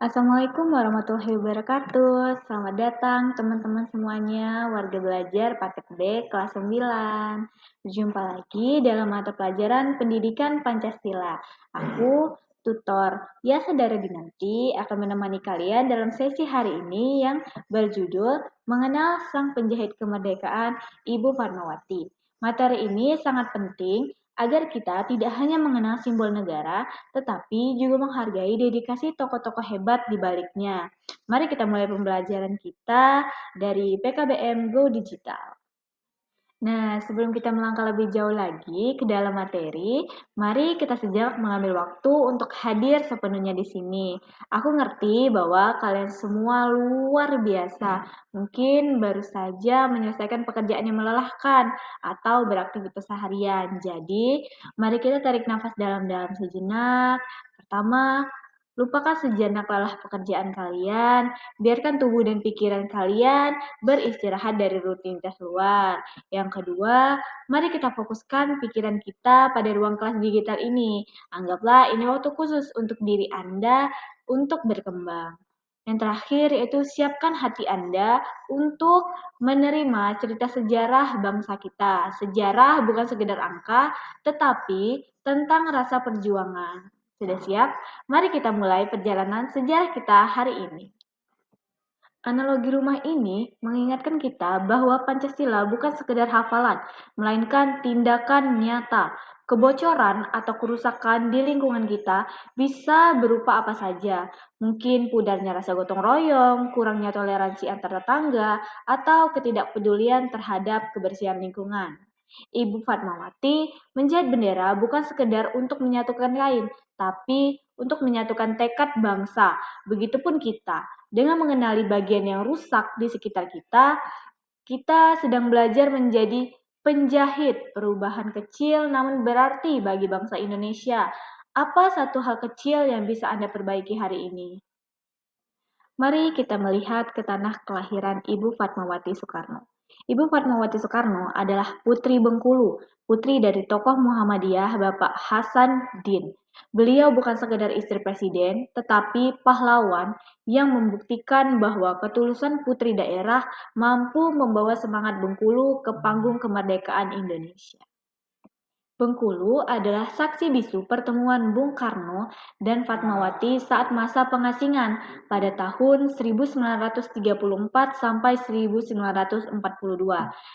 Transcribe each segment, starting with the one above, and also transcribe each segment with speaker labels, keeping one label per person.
Speaker 1: Assalamualaikum warahmatullahi wabarakatuh. Selamat datang teman-teman semuanya, warga belajar paket B kelas 9. Berjumpa lagi dalam mata pelajaran Pendidikan Pancasila. Aku, tutor Yasa Dinanti, akan menemani kalian dalam sesi hari ini yang berjudul Mengenal Sang Penjahit Kemerdekaan Ibu Fatmawati. Materi ini sangat penting agar kita tidak hanya mengenal simbol negara, tetapi juga menghargai dedikasi tokoh-tokoh hebat di baliknya. Mari kita mulai pembelajaran kita dari PKBM Go Digital. Nah, sebelum kita melangkah lebih jauh lagi ke dalam materi, mari kita sejenak mengambil waktu untuk hadir sepenuhnya di sini. Aku ngerti bahwa kalian semua luar biasa, mungkin baru saja menyelesaikan pekerjaan yang melelahkan atau beraktivitas seharian. Jadi, mari kita tarik nafas dalam-dalam sejenak. Pertama, lupakan sejenak lelah pekerjaan kalian, biarkan tubuh dan pikiran kalian beristirahat dari rutinitas luar. Yang kedua, mari kita fokuskan pikiran kita pada ruang kelas digital ini. Anggaplah ini waktu khusus untuk diri Anda untuk berkembang. Yang terakhir yaitu siapkan hati Anda untuk menerima cerita sejarah bangsa kita. Sejarah bukan sekedar angka, tetapi tentang rasa perjuangan. Sudah siap? Mari kita mulai perjalanan sejarah kita hari ini. Analogi rumah ini mengingatkan kita bahwa Pancasila bukan sekedar hafalan, melainkan tindakan nyata. Kebocoran atau kerusakan di lingkungan kita bisa berupa apa saja. Mungkin pudarnya rasa gotong royong, kurangnya toleransi antar tetangga, atau ketidakpedulian terhadap kebersihan lingkungan. Ibu Fatmawati menjahit bendera bukan sekedar untuk menyatukan kain, tapi untuk menyatukan tekad bangsa. Begitupun kita. Dengan mengenali bagian yang rusak di sekitar kita, kita sedang belajar menjadi penjahit perubahan kecil namun berarti bagi bangsa Indonesia. Apa satu hal kecil yang bisa Anda perbaiki hari ini? Mari kita melihat ke tanah kelahiran Ibu Fatmawati Soekarno. Ibu Fatmawati Soekarno adalah putri Bengkulu, putri dari tokoh Muhammadiyah Bapak Hasan Din. Beliau bukan sekedar istri presiden, tetapi pahlawan yang membuktikan bahwa ketulusan putri daerah mampu membawa semangat Bengkulu ke panggung kemerdekaan Indonesia. Bengkulu adalah saksi bisu pertemuan Bung Karno dan Fatmawati saat masa pengasingan pada tahun 1934 sampai 1942.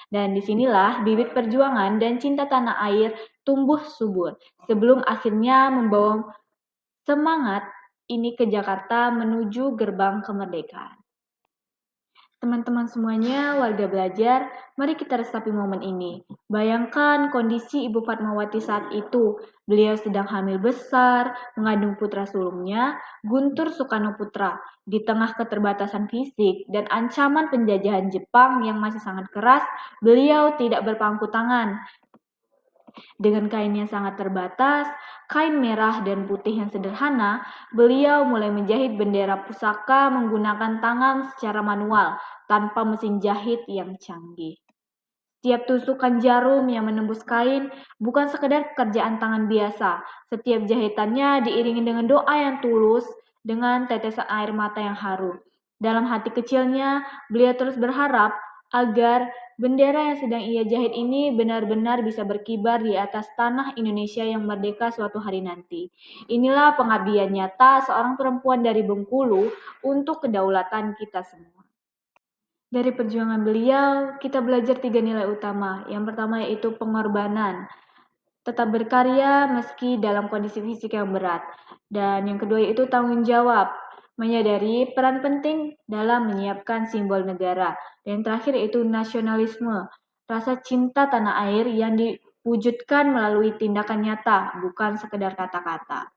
Speaker 1: Dan disinilah bibit perjuangan dan cinta tanah air tumbuh subur sebelum akhirnya membawa semangat ini ke Jakarta menuju gerbang kemerdekaan. Teman-teman semuanya, warga belajar, mari kita resapi momen ini. Bayangkan kondisi Ibu Fatmawati saat itu. Beliau sedang hamil besar, mengandung putra sulungnya, Guntur Soekarno Putra. Di tengah keterbatasan fisik dan ancaman penjajahan Jepang yang masih sangat keras, beliau tidak berpangku tangan. Dengan kain yang sangat terbatas, kain merah dan putih yang sederhana, beliau mulai menjahit bendera pusaka menggunakan tangan secara manual, tanpa mesin jahit yang canggih. Setiap tusukan jarum yang menembus kain bukan sekedar pekerjaan tangan biasa. Setiap jahitannya diiringi dengan doa yang tulus, dengan tetesan air mata yang haru. Dalam hati kecilnya, beliau terus berharap agar bendera yang sedang ia jahit ini benar-benar bisa berkibar di atas tanah Indonesia yang merdeka suatu hari nanti. Inilah pengabdian nyata seorang perempuan dari Bengkulu untuk kedaulatan kita semua. Dari perjuangan beliau, kita belajar 3 nilai utama. Yang pertama yaitu pengorbanan. Tetap berkarya meski dalam kondisi fisik yang berat. Dan yang kedua yaitu tanggung jawab. Menyadari peran penting dalam menyiapkan simbol negara. Dan yang terakhir yaitu nasionalisme. Rasa cinta tanah air yang diwujudkan melalui tindakan nyata, bukan sekedar kata-kata.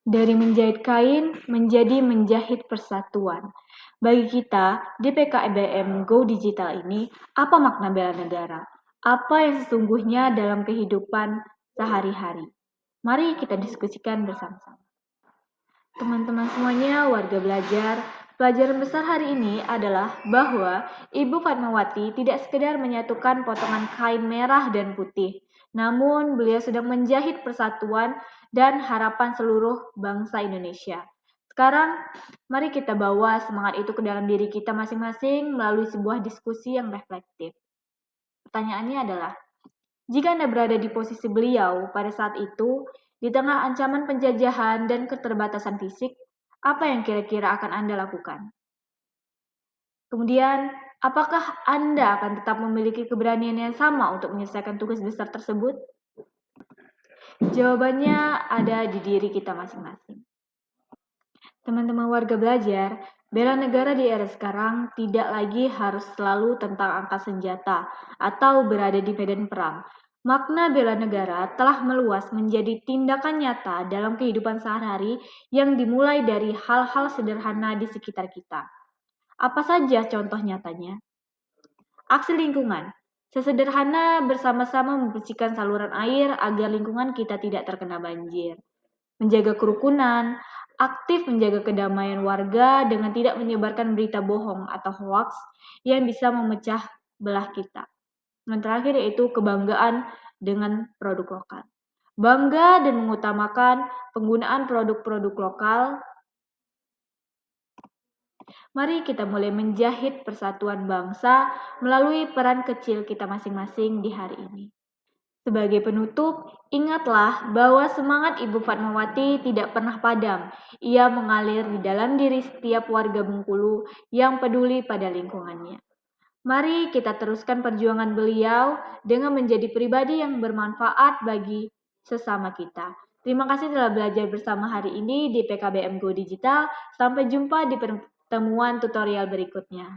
Speaker 1: Dari menjahit kain menjadi menjahit persatuan. Bagi kita di PKBM Go Digital ini, apa makna bela negara? Apa yang sesungguhnya dalam kehidupan sehari-hari? Mari kita diskusikan bersama-sama. Teman-teman semuanya, warga belajar, pelajaran besar hari ini adalah bahwa Ibu Fatmawati tidak sekedar menyatukan potongan kain merah dan putih, namun beliau sedang menjahit persatuan dan harapan seluruh bangsa Indonesia. Sekarang, mari kita bawa semangat itu ke dalam diri kita masing-masing melalui sebuah diskusi yang reflektif. Pertanyaannya adalah, jika Anda berada di posisi beliau pada saat itu, di tengah ancaman penjajahan dan keterbatasan fisik, apa yang kira-kira akan Anda lakukan? Kemudian, apakah Anda akan tetap memiliki keberanian yang sama untuk menyelesaikan tugas besar tersebut? Jawabannya ada di diri kita masing-masing. Teman-teman warga belajar, bela negara di era sekarang tidak lagi harus selalu tentang angkat senjata atau berada di medan perang. Makna bela negara telah meluas menjadi tindakan nyata dalam kehidupan sehari-hari yang dimulai dari hal-hal sederhana di sekitar kita. Apa saja contoh nyatanya? Aksi lingkungan. Sesederhana bersama-sama membersihkan saluran air agar lingkungan kita tidak terkena banjir. Menjaga kerukunan, aktif menjaga kedamaian warga dengan tidak menyebarkan berita bohong atau hoaks yang bisa memecah belah kita. Yang terakhir yaitu kebanggaan dengan produk lokal. Bangga dan mengutamakan penggunaan produk-produk lokal. Mari kita mulai menjahit persatuan bangsa melalui peran kecil kita masing-masing di hari ini. Sebagai penutup, ingatlah bahwa semangat Ibu Fatmawati tidak pernah padam. Ia mengalir di dalam diri setiap warga Bengkulu yang peduli pada lingkungannya. Mari kita teruskan perjuangan beliau dengan menjadi pribadi yang bermanfaat bagi sesama kita. Terima kasih telah belajar bersama hari ini di PKBM Go Digital. Sampai jumpa di pertemuan tutorial berikutnya.